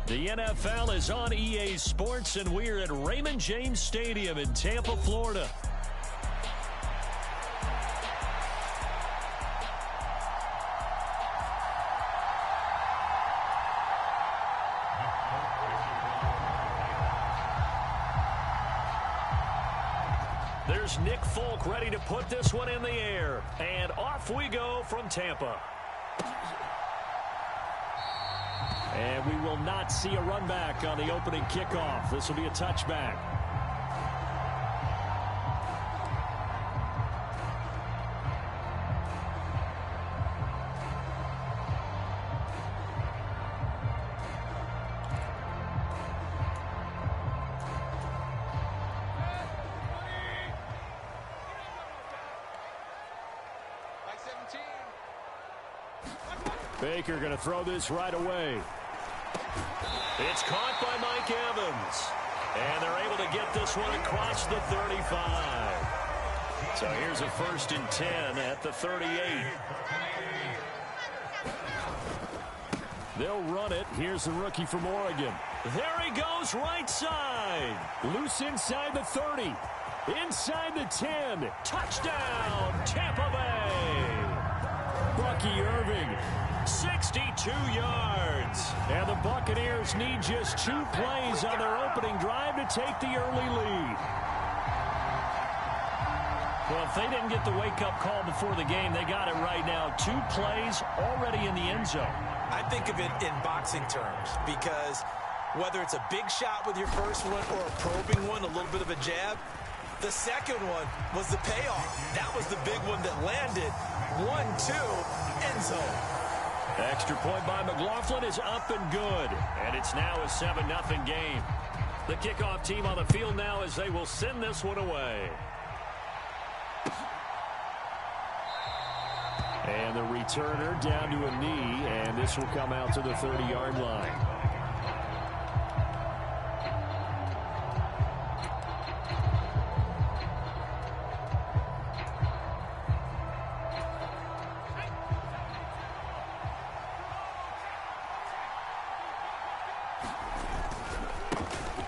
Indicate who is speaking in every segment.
Speaker 1: The NFL is on EA Sports, and we're at Raymond James Stadium in Tampa, Florida. There's Nick Folk ready to put this one in the air. And off we go from Tampa. And we will not see a run back on the opening kickoff. This will be a touchback. Baker going to throw this right away. It's caught by Mike Evans. And they're able to get this one across the 35. So here's a 1st and 10 at the 38. They'll run it. Here's the rookie from Oregon. There he goes, right side. Loose inside the 30. Inside the 10. Touchdown, Tampa Bay. Bucky Irving. 62 yards. And the Buccaneers need just 2 plays on their opening drive to take the early lead. Well, if they didn't get the wake-up call before the game, they got it right now. 2 plays already in the end zone.
Speaker 2: I think of it in boxing terms, because whether it's a big shot with your first one or a probing one, a little bit of a jab, the second one was the payoff. That was the big one that landed. 1-2, end zone.
Speaker 1: Extra point by McLaughlin is up and good. And it's now a 7-0 game. The kickoff team on the field now as they will send this one away. And the returner down to a knee, and this will come out to the 30-yard line.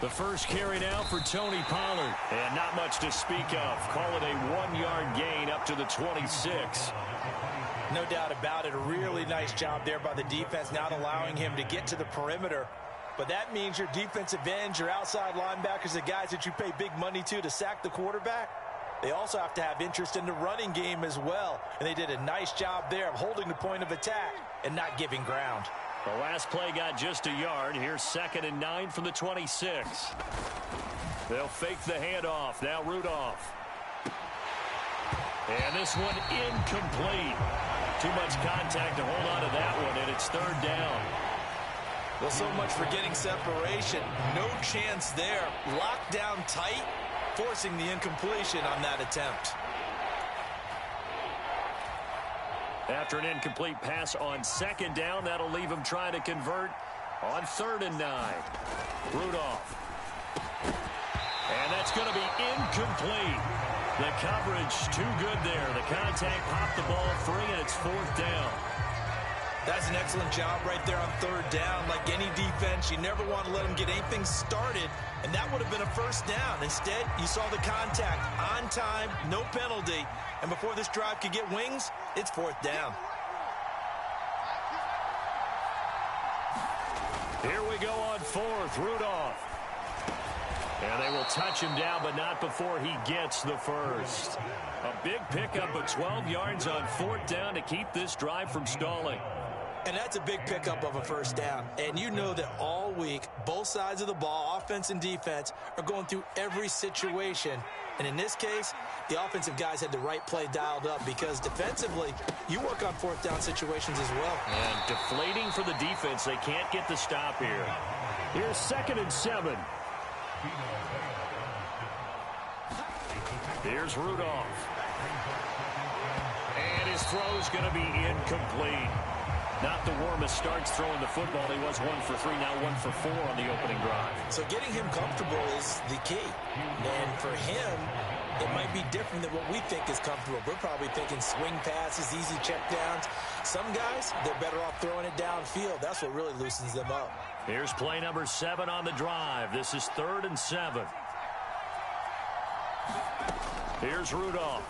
Speaker 1: The first carry now for Tony Pollard. And not much to speak of. Call it a 1-yard gain up to the 26.
Speaker 2: No doubt about it. A really nice job there by the defense, not allowing him to get to the perimeter. But that means your defensive ends, your outside linebackers, the guys that you pay big money to sack the quarterback, they also have to have interest in the running game as well. And they did a nice job there of holding the point of attack and not giving ground.
Speaker 1: The last play got just a yard. Here's 2nd and 9 from the 26. They'll fake the handoff. Now Rudolph. And this one incomplete. Too much contact to hold on to that one, and it's 3rd down.
Speaker 2: Well, so much for getting separation. No chance there. Locked down tight, forcing the incompletion on that attempt.
Speaker 1: After an incomplete pass on 2nd down, that'll leave him trying to convert on 3rd and 9. Rudolph. And that's going to be incomplete. The coverage too good there. The contact popped the ball free, and it's 4th down.
Speaker 2: That's an excellent job right there on 3rd down. Like any defense, you never want to let them get anything started, and that would have been a 1st down. Instead, you saw the contact on time, no penalty, and before this drive could get wings, it's 4th down.
Speaker 1: Here we go on 4th, Rudolph. And they will touch him down, but not before he gets the first. A big pickup of 12 yards on 4th down to keep this drive from stalling.
Speaker 2: And that's a big pickup of a 1st down. And you know that all week, both sides of the ball, offense and defense, are going through every situation. And in this case, the offensive guys had the right play dialed up, because defensively, you work on 4th down situations as well.
Speaker 1: And deflating for the defense. They can't get the stop here. Here's 2nd and 7. Here's Rudolph. And his throw's going to be incomplete. Not the warmest starts throwing the football. He was 1 for 3, now 1 for 4 on the opening drive.
Speaker 2: So getting him comfortable is the key. And for him, it might be different than what we think is comfortable. We're probably thinking swing passes, easy checkdowns. Some guys, they're better off throwing it downfield. That's what really loosens them up.
Speaker 1: Here's play number 7 on the drive. This is 3rd and 7. Here's Rudolph.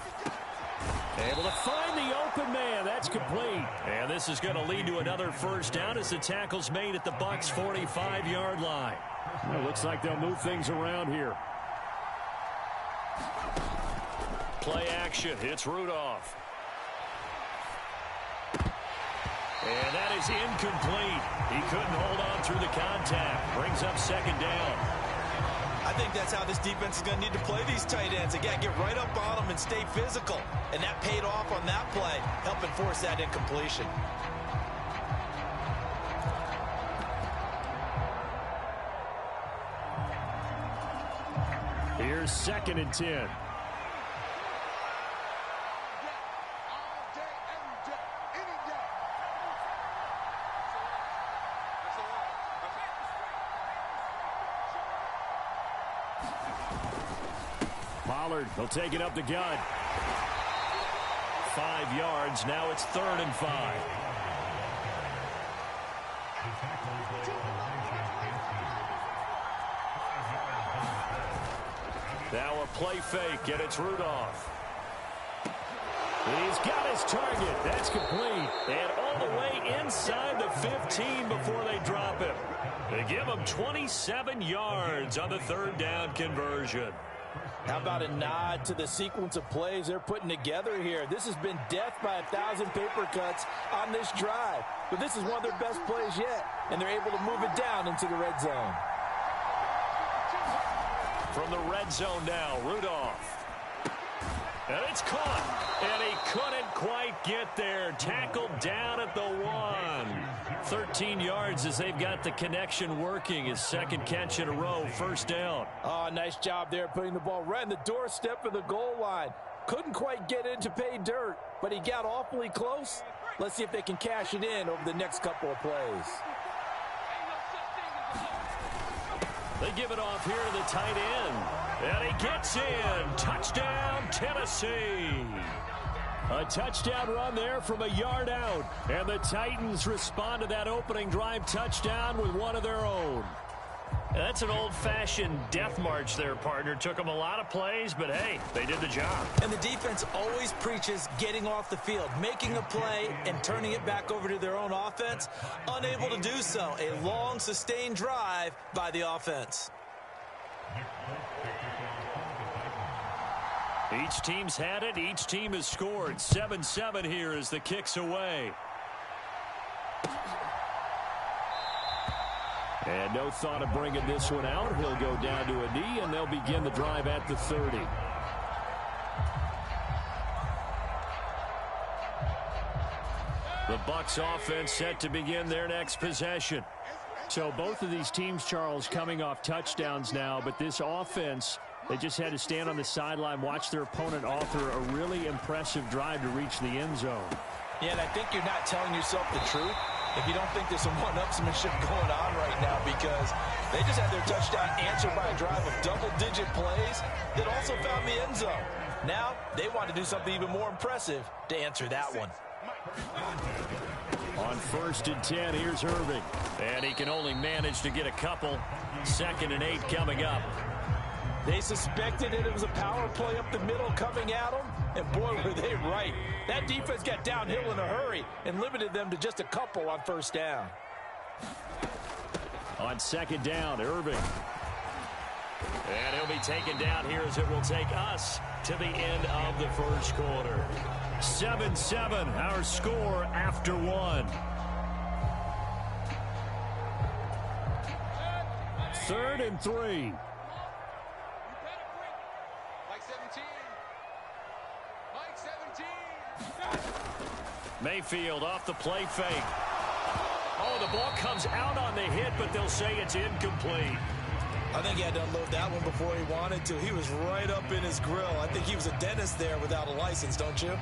Speaker 1: Able to find the open man. That's complete. And this is going to lead to another first down as the tackle's made at the Bucs' 45-yard line. Well, looks like they'll move things around here. Play action. It's Rudolph. And that is incomplete. He couldn't hold on through the contact. Brings up 2nd down.
Speaker 2: I think that's how this defense is going to need to play these tight ends. They got to get right up on them and stay physical. And that paid off on that play, helping force that incompletion.
Speaker 1: Here's 2nd and 10. Pollard, he'll take it up the gut. 5 yards. Now it's 3rd and 5. Now a play fake, and it's Rudolph. He's got his target. That's complete. And all the way inside the 15 before they drop him. They give him 27 yards on the 3rd down conversion.
Speaker 2: How about a nod to the sequence of plays they're putting together here? This has been death by 1,000 paper cuts on this drive. But this is one of their best plays yet, and they're able to move it down into the red zone.
Speaker 1: From the red zone now, Rudolph. And it's caught. And he couldn't quite get there. Tackled down at the 1. 13 yards as they've got the connection working. His 2nd catch in a row, 1st down.
Speaker 2: Oh, nice job there putting the ball right in the doorstep of the goal line. Couldn't quite get in to pay dirt, but he got awfully close. Let's see if they can cash it in over the next couple of plays.
Speaker 1: They give it off here to the tight end. And he gets in. Touchdown, Tennessee. A touchdown run there from a yard out. And the Titans respond to that opening drive touchdown with one of their own. That's an old-fashioned death march there, partner. Took them a lot of plays, but hey, they did the job.
Speaker 2: And the defense always preaches getting off the field, making a play, and turning it back over to their own offense. Unable to do so. A long, sustained drive by the offense.
Speaker 1: Each team's had it. Each team has scored. 7-7 here as the kick's away. And no thought of bringing this one out. He'll go down to a knee, and they'll begin the drive at the 30. The Bucs offense set to begin their next possession. So both of these teams, Charles, coming off touchdowns now, but this offense, they just had to stand on the sideline, watch their opponent author a really impressive drive to reach the end zone.
Speaker 2: Yeah, and I think you're not telling yourself the truth if you don't think there's some one-upsmanship going on right now, because they just had their touchdown answered by a drive of double-digit plays that also found the end zone. Now they want to do something even more impressive to answer that one.
Speaker 1: On 1st and 10, here's Irving. And he can only manage to get a couple. 2nd and 8 coming up.
Speaker 2: They suspected it was a power play up the middle coming at them, and boy, were they right. That defense got downhill in a hurry and limited them to just a couple on 1st down.
Speaker 1: On 2nd down, Irving. And he'll be taken down here as it will take us to the end of the 1st quarter. 7-7, our score after 1. 3rd and 3. Mayfield off the play fake. Oh, the ball comes out on the hit, but they'll say it's incomplete.
Speaker 2: I think he had to unload that one before he wanted to. He was right up in his grill. I think he was a dentist there without a license, don't you?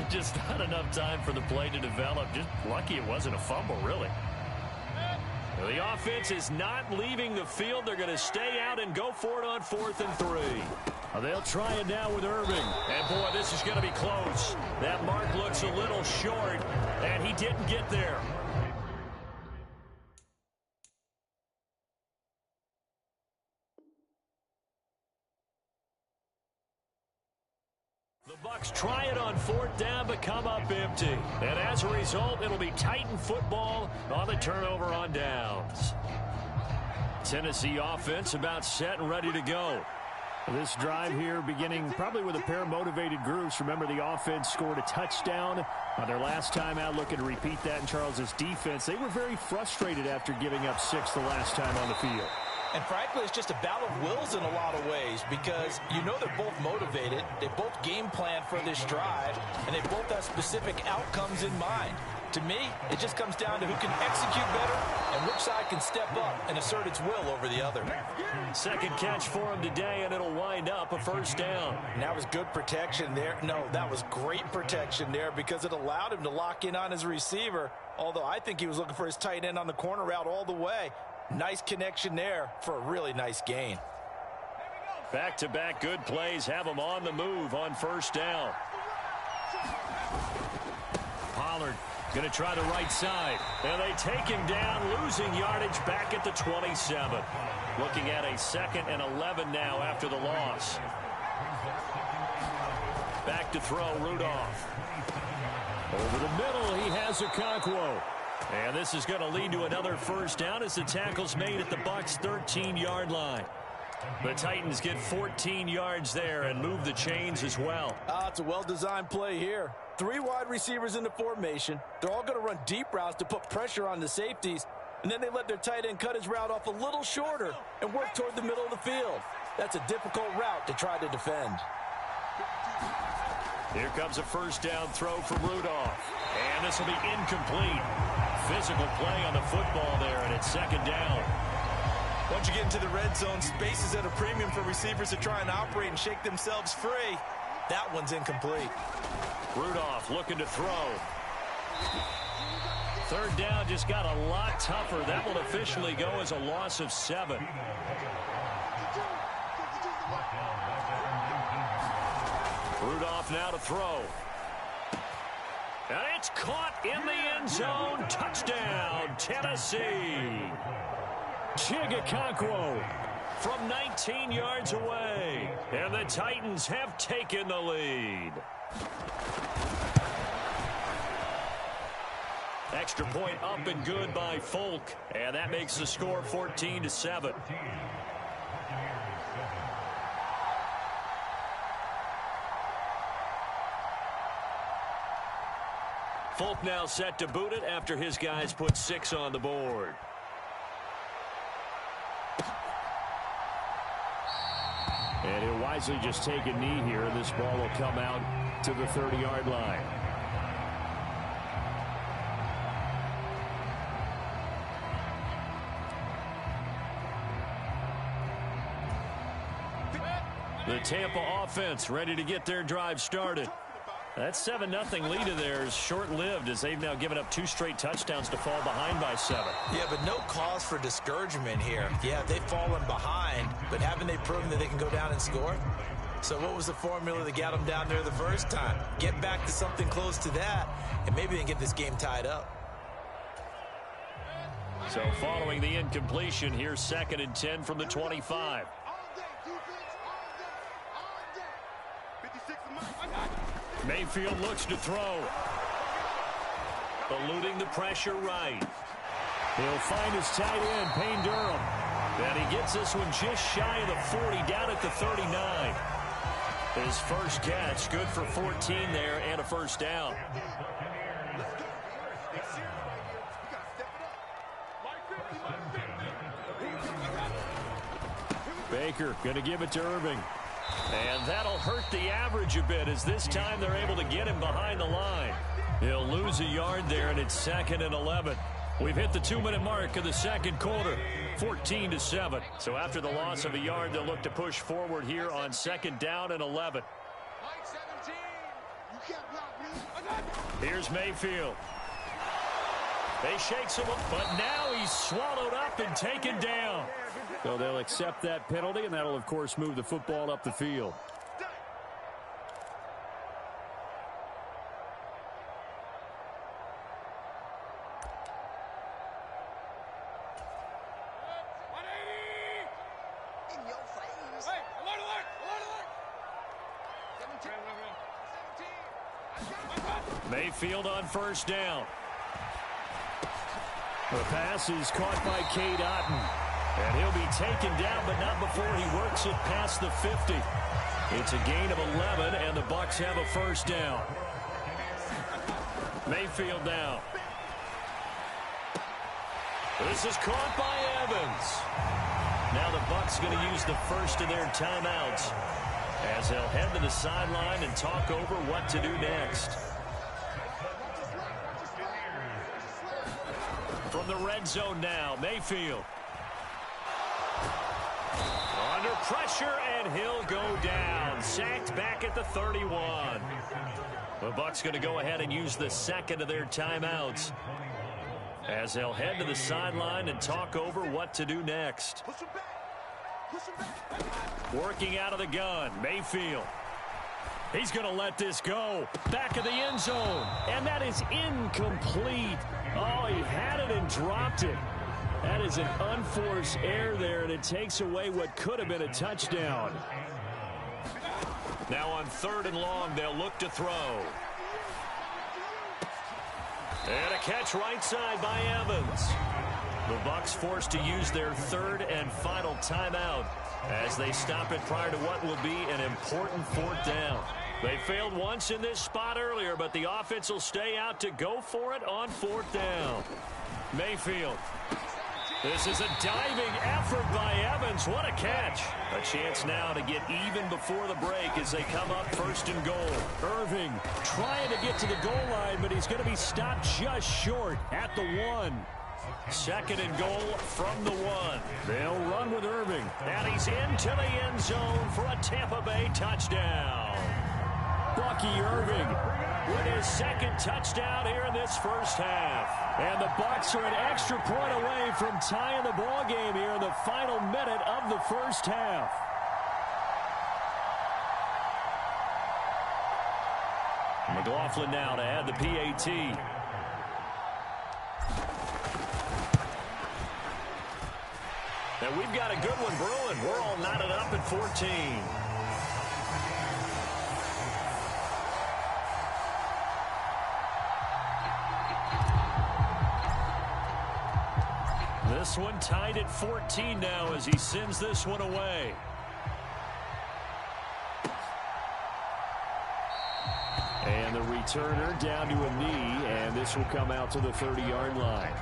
Speaker 1: Just not enough time for the play to develop. Just lucky it wasn't a fumble, really. The offense is not leaving the field. They're going to stay out and go for it on 4th and 3. They'll try it now with Irving. And, boy, this is going to be close. That mark looks a little short, and he didn't get there. Bucks try it on 4th down, but come up empty. And as a result, it'll be Titan football on the turnover on downs. Tennessee offense about set and ready to go. This drive here beginning probably with a pair of motivated groups. Remember, the offense scored a touchdown on their last time out, looking to repeat that in Charles's defense. They were very frustrated after giving up 6 the last time on the field.
Speaker 2: And frankly, it's just a battle of wills in a lot of ways because you know they're both motivated, they both game plan for this drive, and they both have specific outcomes in mind. To me, it just comes down to who can execute better and which side can step up and assert its will over the other.
Speaker 1: Second catch for him today, and it'll wind up a 1st down.
Speaker 2: And that was good protection there. No, that was great protection there because it allowed him to lock in on his receiver, although I think he was looking for his tight end on the corner route all the way. Nice connection there for a really nice gain.
Speaker 1: Back-to-back good plays have him on the move on 1st down. Pollard going to try the right side. And they take him down, losing yardage back at the 27. Looking at a 2nd and 11 now after the loss. Back to throw, Rudolph. Over the middle, he has Okonkwo. And this is going to lead to another 1st down as the tackle's made at the Bucks' 13-yard line. The Titans get 14 yards there and move the chains as well.
Speaker 2: It's a well-designed play here. 3 wide receivers in the formation. They're all going to run deep routes to put pressure on the safeties. And then they let their tight end cut his route off a little shorter and work toward the middle of the field. That's a difficult route to try to defend.
Speaker 1: Here comes a 1st down throw from Rudolph. And this will be incomplete. Physical play on the football there, and it's 2nd down.
Speaker 2: Once you get into the red zone, space is at a premium for receivers to try and operate and shake themselves free. That one's incomplete.
Speaker 1: Rudolph looking to throw. 3rd down just got a lot tougher. That will officially go as a loss of 7. Rudolph now to throw. And it's caught in the end zone. Touchdown, Tennessee. Okonkwo from 19 yards away. And the Titans have taken the lead. Extra point up and good by Folk. And that makes the score 14-7. Folk now set to boot it after his guys put 6 on the board. And he'll wisely just take a knee here. This ball will come out to the 30-yard line. The Tampa offense ready to get their drive started. That 7-0 lead of theirs short-lived as they've now given up 2 straight touchdowns to fall behind by 7.
Speaker 2: Yeah, but no cause for discouragement here. Yeah, they've fallen behind, but haven't they proven that they can go down and score? So what was the formula that got them down there the first time? Get back to something close to that, and maybe they can get this game tied up.
Speaker 1: So following the incompletion, here's 2nd and 10 from the 25. Mayfield looks to throw. Eluding the pressure right. He'll find his tight end, Payne Durham. And he gets this one just shy of the 40, down at the 39. His first catch, good for 14 there and a 1st down. Baker going to give it to Irving. And that'll hurt the average a bit as this time they're able to get him behind the line. He'll lose a yard there, and it's 2nd and 11. We've hit the 2-minute mark of the 2nd quarter, 14-7. So after the loss of a yard, they'll look to push forward here on 2nd down and 11. Here's Mayfield. They shake him up, but now he's swallowed up and taken down. So they'll accept that penalty, and that'll, of course, move the football up the field. Mayfield on first down. The pass is caught by Cade Otton. And he'll be taken down, but not before he works it past the 50. It's a gain of 11, and the Bucs have a first down. Mayfield down. This is caught by Evans. Now the Bucs going to use the first of their timeouts as they'll head to the sideline and talk over what to do next. From the red zone now, Mayfield. Under pressure, and he'll go down. Sacked back at the 31. The Bucs going to go ahead and use the second of their timeouts as they'll head to the sideline and talk over what to do next. Working out of the gun, Mayfield. He's going to let this go. Back of the end zone. And that is incomplete. Oh, he had it and dropped it. That is an unforced error there, and it takes away what could have been a touchdown. Now on 3rd and long, they'll look to throw. And a catch right side by Evans. The Bucs forced to use their 3rd and final timeout as they stop it prior to what will be an important 4th down. They failed once in this spot earlier, but the offense will stay out to go for it on 4th down. Mayfield. This is a diving effort by Evans. What a catch. A chance now to get even before the break as they come up 1st and goal. Irving trying to get to the goal line, but he's going to be stopped just short at the 1. 2nd and goal from the 1. They'll run with Irving. And he's into the end zone for a Tampa Bay touchdown. Bucky Irving with his 2nd touchdown here in this first half. And the Bucs are an extra point away from tying the ball game here in the final minute of the first half. McLaughlin now to add the PAT. And we've got a good one brewing. We're all knotted up at 14. This one tied at 14 now as he sends this one away. And the returner down to a knee, and this will come out to the 30-yard line.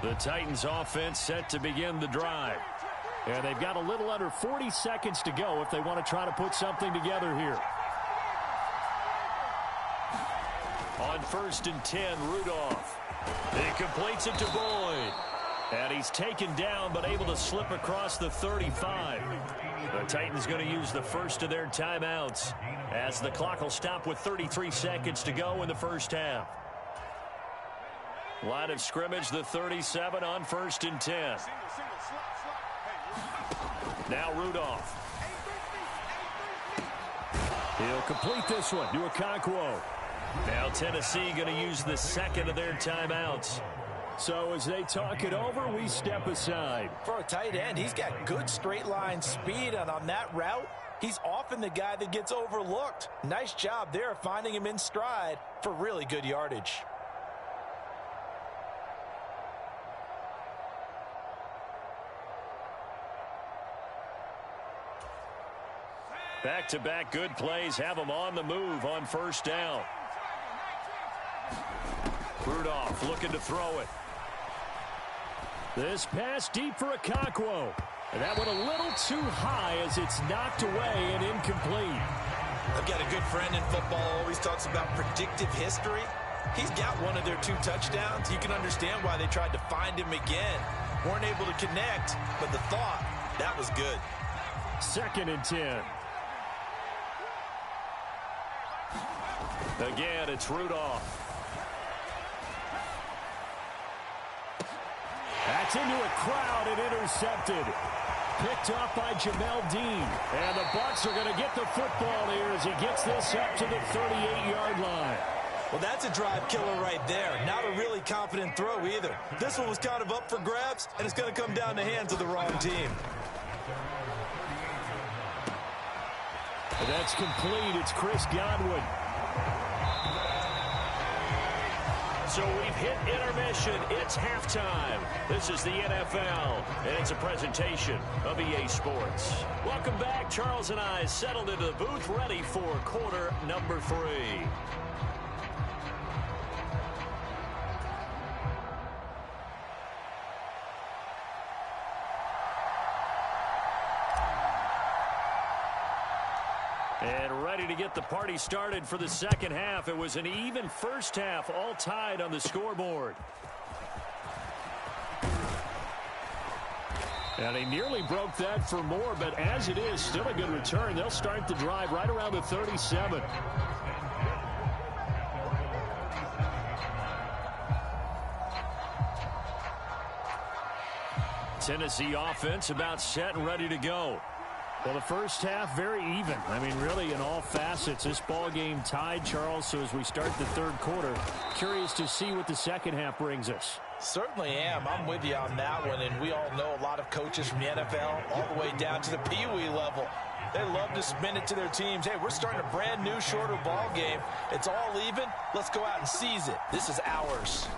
Speaker 1: The Titans offense set to begin the drive. And they've got a little under 40 seconds to go if they want to try to put something together here. On 1st and 10, Rudolph. Big completes it to Boyd. And he's taken down but able to slip across the 35. The Titans going to use the first of their timeouts as the clock will stop with 33 seconds to go in the first half. Line of scrimmage, the 37 on 1st and 10. Now Rudolph. He'll complete this one to Okonkwo. Now Tennessee going to use the second of their timeouts. So as they talk it over, we step aside.
Speaker 2: For a tight end, he's got good straight line speed, and on that route, he's often the guy that gets overlooked. Nice job there finding him in stride for really good yardage.
Speaker 1: Back-to-back good plays have him on the move on 1st down. Rudolph looking to throw it. This pass deep for Okonkwo. And that went a little too high as it's knocked away and incomplete.
Speaker 2: I've got a good friend in football, always talks about predictive history. He's got one of their 2 touchdowns. You can understand why they tried to find him again. Weren't able to connect, but the thought, that was good.
Speaker 1: 2nd and 10. Again, it's Rudolph. That's into a crowd and intercepted. Picked off by Jamel Dean. And the Bucs are going to get the football here as he gets this up to the 38-yard line.
Speaker 2: Well, that's a drive killer right there. Not a really confident throw either. This one was kind of up for grabs, and it's going to come down the hands of the wrong team.
Speaker 1: And that's complete. It's Chris Godwin. So we've hit intermission. It's halftime. This is the NFL, and it's a presentation of EA Sports. Welcome back. Charles and I settled into the booth, ready for quarter number 3. And ready to get the party started for the second half. It was an even first half, all tied on the scoreboard. And he nearly broke that for more, but as it is, still a good return. They'll start the drive right around the 37. Tennessee offense about set and ready to go. Well, the first half, very even. I mean, really, in all facets, this ball game tied, Charles. So as we start the third quarter, curious to see what the second half brings us.
Speaker 2: Certainly am. I'm with you on that one. And we all know a lot of coaches from the NFL all the way down to the Pee Wee level. They love to spin it to their teams. Hey, we're starting a brand new, shorter ball game. It's all even. Let's go out and seize it. This is ours.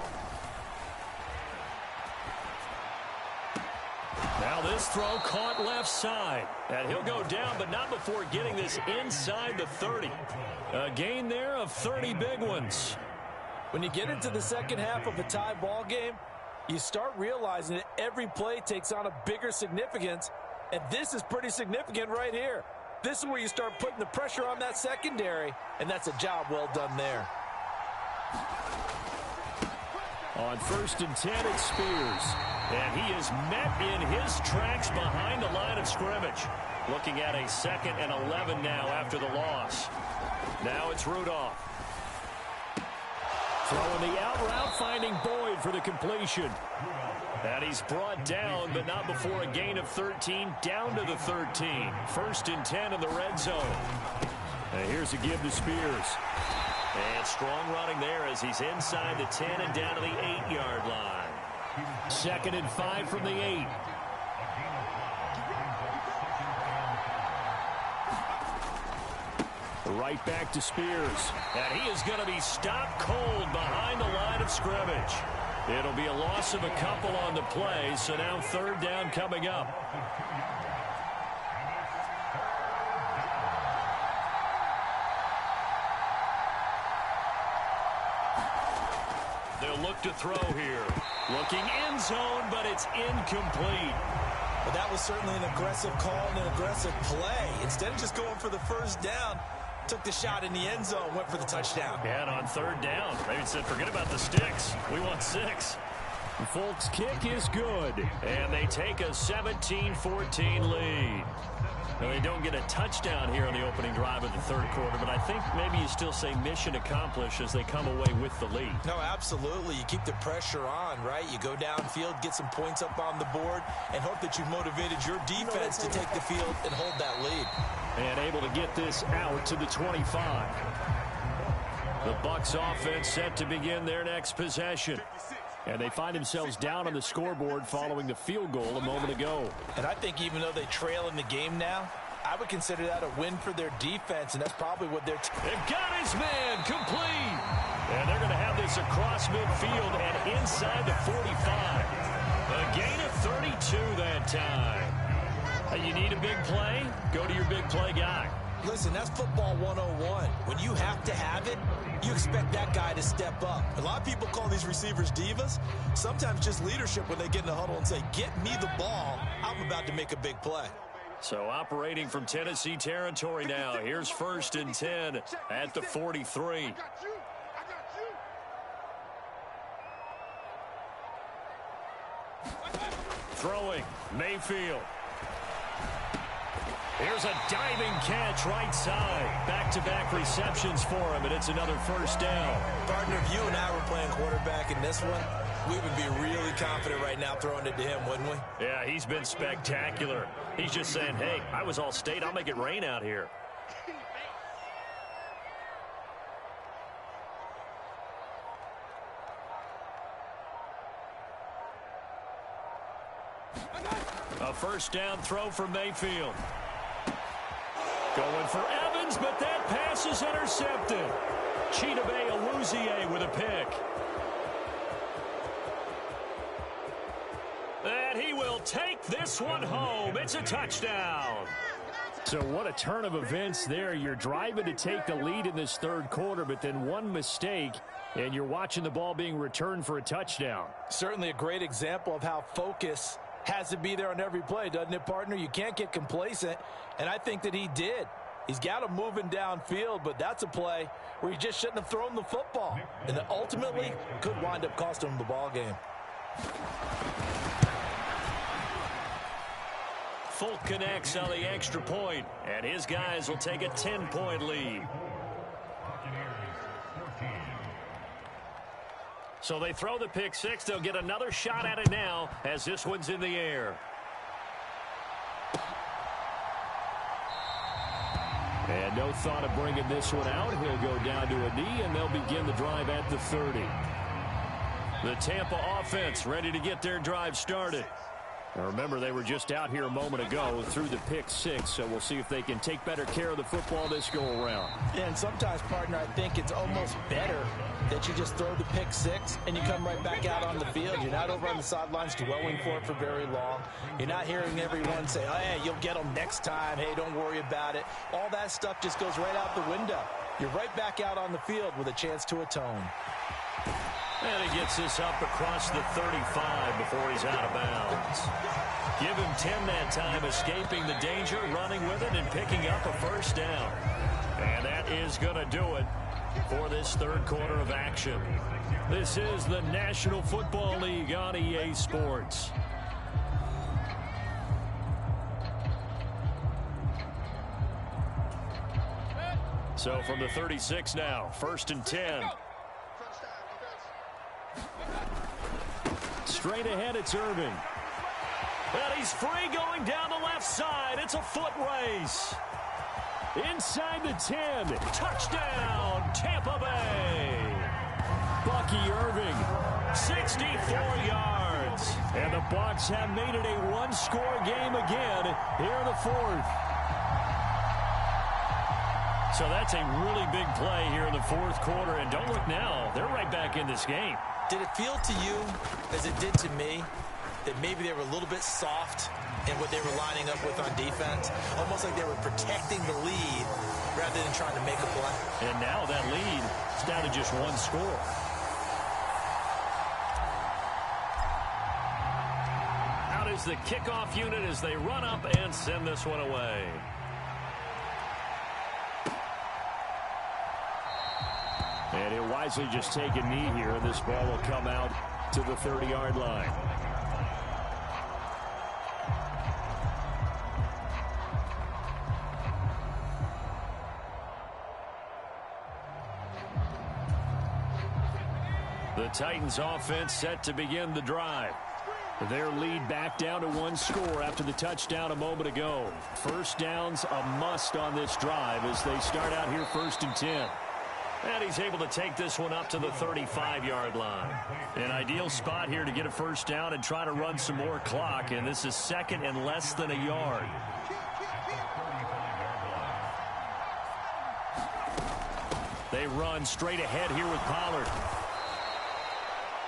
Speaker 1: Now this throw caught left side. And he'll go down, but not before getting this inside the 30. A gain there of 30 big ones.
Speaker 2: When you get into the second half of a tie ball game, you start realizing that every play takes on a bigger significance. And this is pretty significant right here. This is where you start putting the pressure on that secondary. And that's a job well done there.
Speaker 1: On 1st and 10, it's Spears. And he is met in his tracks behind the line of scrimmage. Looking at a 2nd and 11 now after the loss. Now it's Rudolph. Throwing the out route, finding Boyd for the completion. And he's brought down, but not before a gain of 13, down to the 13. 1st and 10 in the red zone. And here's a give to Spears. And strong running there as he's inside the 10 and down to the 8-yard line. 2nd and 5 from the 8. Right back to Spears. And he is going to be stopped cold behind the line of scrimmage. It'll be a loss of a couple on the play, so now 3rd down coming up. They'll look to throw here. Looking end zone, but it's incomplete.
Speaker 2: But that was certainly an aggressive call and an aggressive play. Instead of just going for the 1st down, took the shot in the end zone, went for the touchdown.
Speaker 1: And on 3rd down, they said, forget about the sticks. We want 6. Folk's kick is good, and they take a 17-14 lead. Now, they don't get a touchdown here on the opening drive of the third quarter, but I think maybe you still say mission accomplished as they come away with the lead.
Speaker 2: No, absolutely. You keep the pressure on, right? You go downfield, get some points up on the board, and hope that you've motivated your defense to take the field and hold that lead.
Speaker 1: And able to get this out to the 25. The Bucs offense set to begin their next possession. And they find themselves down on the scoreboard following the field goal a moment ago.
Speaker 2: And I think even though they trail in the game now, I would consider that a win for their defense, and that's probably what they're...
Speaker 1: They've got his man complete. And they're going to have this across midfield and inside the 45. A gain of 32 that time. You need a big play? Go to your big play guy.
Speaker 2: Listen, that's football 101. When you have to have it, you expect that guy to step up. A lot of people call these receivers divas. Sometimes just leadership when they get in the huddle and say, get me the ball. I'm about to make a big play.
Speaker 1: So operating from Tennessee territory now. Here's 1st and 10 at the 43. Throwing, Mayfield. Here's a diving catch right side. Back-to-back receptions for him, and it's another first down.
Speaker 2: Partner, if you and I were playing quarterback in this one, we would be really confident right now throwing it to him, wouldn't we?
Speaker 1: Yeah, he's been spectacular. He's just saying, hey, I was all state. I'll make it rain out here. A first down throw for Mayfield. Going for Evans, but that pass is intercepted. Chidobe Awuzie with a pick. And he will take this one home. It's a touchdown. So what a turn of events there. You're driving to take the lead in this third quarter, but then one mistake, and you're watching the ball being returned for a touchdown.
Speaker 2: Certainly a great example of how focus has to be there on every play, doesn't it, partner? You can't get complacent, and I think that he did. He's got him moving downfield, but that's a play where he just shouldn't have thrown the football, and that ultimately could wind up costing him the ball game.
Speaker 1: Folk connects on the extra point, and his guys will take a 10-point lead. So they throw the pick six. They'll get another shot at it now as this one's in the air. And no thought of bringing this one out. He'll go down to a knee, and they'll begin the drive at the 30. The Tampa offense ready to get their drive started. Now remember, they were just out here a moment ago through the pick six, so we'll see if they can take better care of the football this go-around.
Speaker 2: Yeah, and sometimes, partner, I think it's almost better that you just throw the pick six and you come right back out on the field. You're not over on the sidelines dwelling for it for very long. You're not hearing everyone say, oh, hey, you'll get them next time. Hey, don't worry about it. All that stuff just goes right out the window. You're right back out on the field with a chance to atone.
Speaker 1: And he gets this up across the 35 before he's out of bounds. Give him 10 that time, escaping the danger, running with it, and picking up a first down. And that is going to do it for this third quarter of action. This is the National Football League on EA Sports. So from the 36 now, 1st and 10. Straight ahead, it's Irving. And he's free going down the left side. It's a foot race. Inside the 10. Touchdown, Tampa Bay. Bucky Irving, 64 yards. And the Bucs have made it a one-score game again here in the fourth. So that's a really big play here in the fourth quarter. And don't look now, they're right back in this game.
Speaker 2: Did it feel to you, as it did to me, that maybe they were a little bit soft in what they were lining up with on defense? Almost like they were protecting the lead rather than trying to make a play.
Speaker 1: And now that lead is down to just one score. Out is the kickoff unit as they run up and send this one away. And he'll wisely just take a knee here, and this ball will come out to the 30-yard line. The Titans offense set to begin the drive. Their lead back down to one score after the touchdown a moment ago. First down's a must on this drive as they start out here 1st and 10. And he's able to take this one up to the 35-yard line. An ideal spot here to get a first down and try to run some more clock. And this is 2nd and less than a yard. They run straight ahead here with Pollard.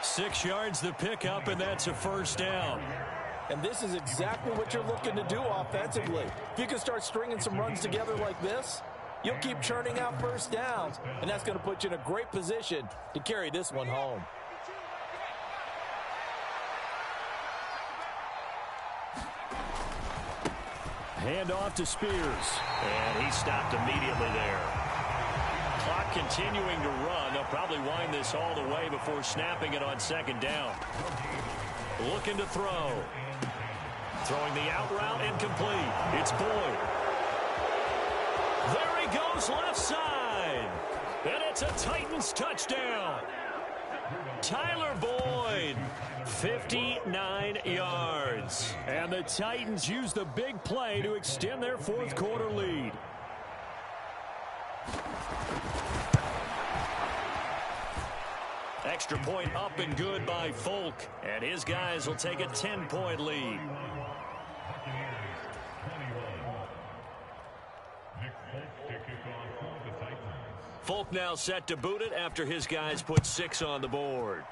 Speaker 1: 6 yards the pickup, and that's a first down.
Speaker 2: And this is exactly what you're looking to do offensively. If you can start stringing some runs together like this, you'll keep churning out first downs, and that's going to put you in a great position to carry this one home.
Speaker 1: Hand off to Spears. And he stopped immediately there. Clock continuing to run. They'll probably wind this all the way before snapping it on 2nd down. Looking to throw. Throwing the out route incomplete. It's Boyd. There he goes left side. And it's a Titans touchdown. Tyler Boyd, 59 yards. And the Titans use the big play to extend their 4th quarter lead. Extra point up and good by Folk. And his guys will take a 10-point lead. Folk now set to boot it after his guys put 6 on the board.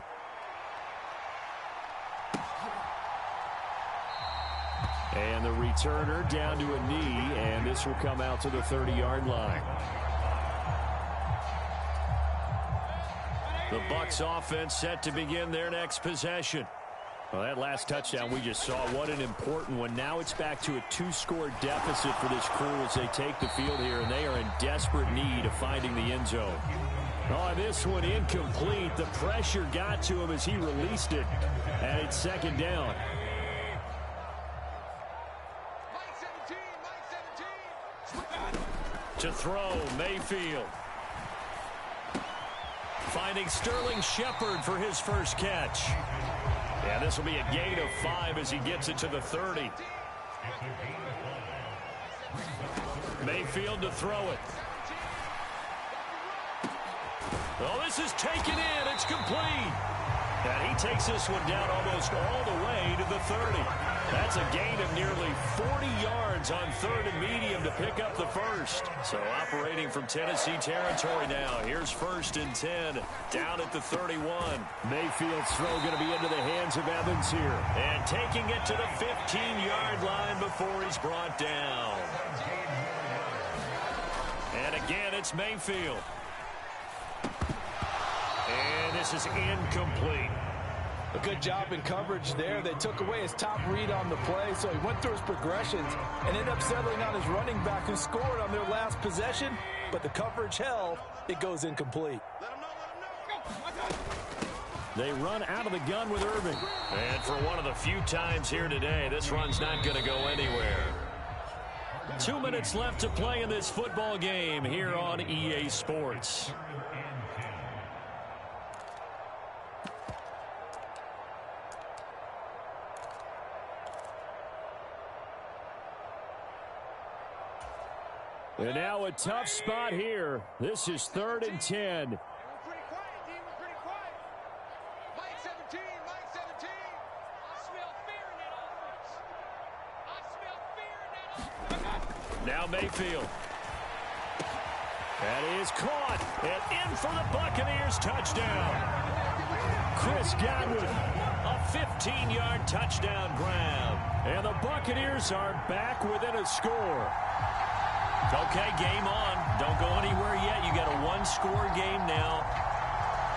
Speaker 1: And the returner down to a knee, and this will come out to the 30-yard line. The Bucs offense set to begin their next possession. Well, that last touchdown we just saw, what an important one. Now it's back to a 2-score deficit for this crew as they take the field here, and they are in desperate need of finding the end zone. Oh, this one incomplete. The pressure got to him as he released it, and it's 2nd down. To throw, Mayfield. Finding Sterling Shepard for his first catch. Yeah, this will be a gain of 5 as he gets it to the 30. Mayfield to throw it. Oh, this is taken in. It's complete. And he takes this one down almost all the way to the 30. That's a gain of nearly 40 yards on 3rd and medium to pick up the first. So operating from Tennessee territory now. Here's 1st and 10 down at the 31. Mayfield's throw going to be into the hands of Evans here. And taking it to the 15-yard line before he's brought down. And again, it's Mayfield. And this is incomplete.
Speaker 2: A good job in coverage there. They took away his top read on the play, so he went through his progressions and ended up settling on his running back who scored on their last possession, but the coverage held. It goes incomplete.
Speaker 1: They run out of the gun with Irving. And for one of the few times here today, this run's not going to go anywhere. 2 minutes left to play in this football game here on EA Sports. And now a tough spot here. This is 3rd and 10.
Speaker 3: We're pretty quiet, D. We're pretty quiet. Mike 17, Mike 17. I smell fear in that offense. I smell fear in that offense.
Speaker 1: Now Mayfield. That is caught. And in for the Buccaneers touchdown. Chris Godwin, a 15-yard touchdown grab. And the Buccaneers are back within a score. Okay, game on. Don't go anywhere yet. You got a 1-score game now.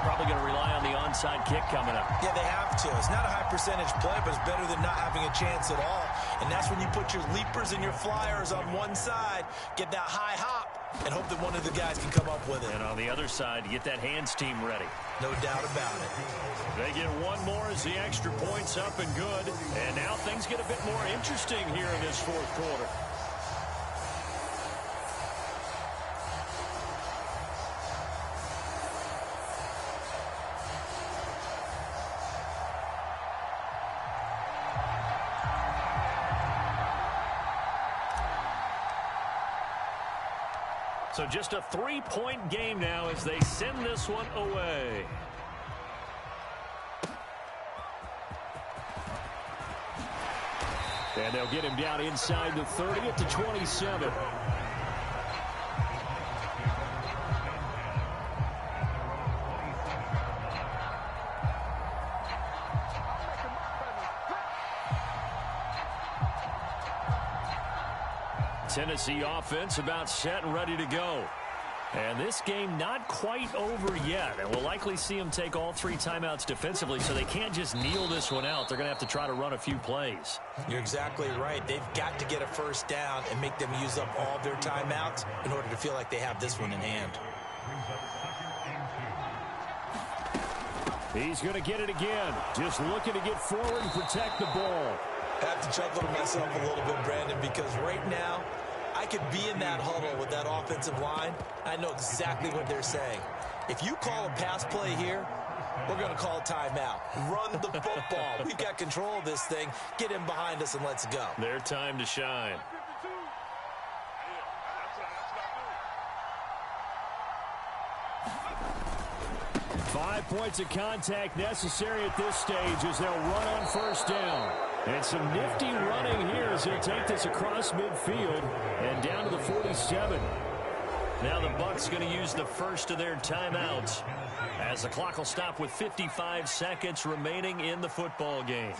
Speaker 1: Probably going to rely on the onside kick coming up.
Speaker 2: Yeah, they have to. It's not a high percentage play, but it's better than not having a chance at all. And that's when you put your leapers and your flyers on one side, get that high hop, and hope that one of the guys can come up with it.
Speaker 1: And on the other side, to get that hands team ready.
Speaker 2: No doubt about it.
Speaker 1: They get one more as the extra point's up and good. And now things get a bit more interesting here in this fourth quarter. So just a 3-point game now as they send this one away. And they'll get him down inside the 30 at the 27. Tennessee offense about set and ready to go. And this game not quite over yet. And we'll likely see them take all 3 timeouts defensively, so they can't just kneel this one out. They're going to have to try to run a few plays.
Speaker 2: You're exactly right. They've got to get a first down and make them use up all of their timeouts in order to feel like they have this one in hand.
Speaker 1: He's going to get it again. Just looking to get forward and protect the ball.
Speaker 2: I have to chuckle to myself a little bit, Brandon, because right now I could be in that huddle with that offensive line. I know exactly what they're saying. If you call a pass play here, we're going to call a timeout. Run the football. We've got control of this thing. Get in behind us and let's go.
Speaker 1: Their time to shine. Five points of contact necessary at this stage as they'll run on first down. And some nifty running here as he'll take this across midfield and down to the 47. Now the Bucs going to use the first of their timeouts as the clock will stop with 55 seconds remaining in the football game.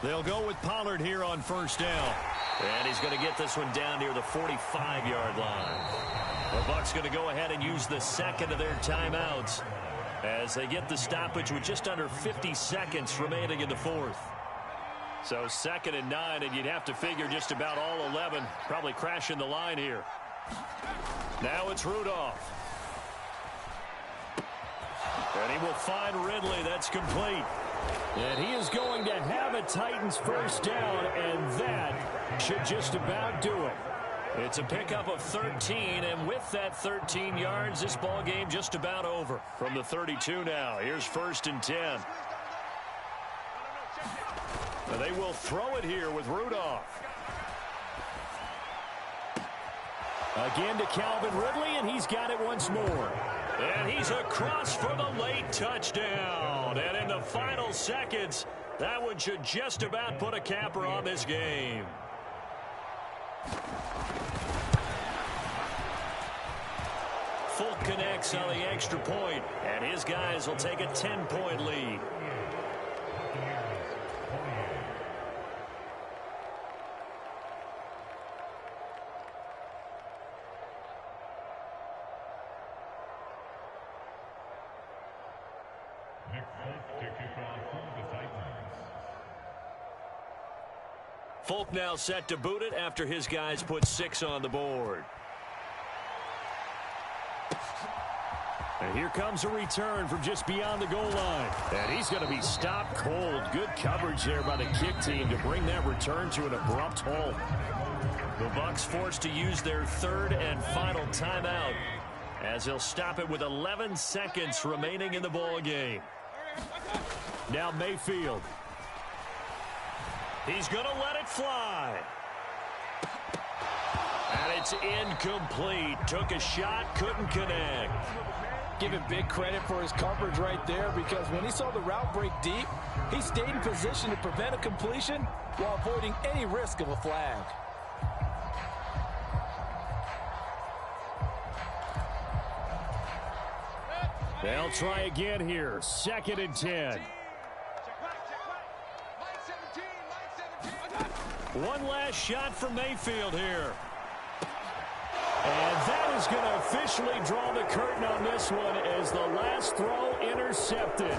Speaker 1: They'll go with Pollard here on first down. And he's going to get this one down near the 45-yard line. The Bucs going to go ahead and use the second of their timeouts as they get the stoppage with just under 50 seconds remaining in the fourth. So 2nd and 9, and you'd have to figure just about all 11 probably crashing the line here. Now it's Rudolph. And he will find Ridley. That's complete. And he is going to have a Titans first down, and that should just about do it. It's a pickup of 13, and with that 13 yards, this ball game just about over. From the 32 now, here's 1st and 10. They will throw it here with Rudolph. Again to Calvin Ridley, and he's got it once more. And he's across for the late touchdown. And in the final seconds, that one should just about put a capper on this game. Fulk connects on the extra point, and his guys will take a 10-point lead. Fulk now set to boot it after his guys put 6 on the board. And here comes a return from just beyond the goal line. And he's going to be stopped cold. Good coverage there by the kick team to bring that return to an abrupt halt. The Bucs forced to use their 3rd and final timeout as they'll stop it with 11 seconds remaining in the ball game. Now Mayfield. He's going to let it fly. And it's incomplete. Took a shot, couldn't connect.
Speaker 4: Give him big credit for his coverage right there, because when he saw the route break deep, he stayed in position to prevent a completion while avoiding any risk of a flag.
Speaker 1: They'll try again here. 2nd and 10. One last shot from Mayfield here. And that is going to officially draw the curtain on this one as the last throw intercepted.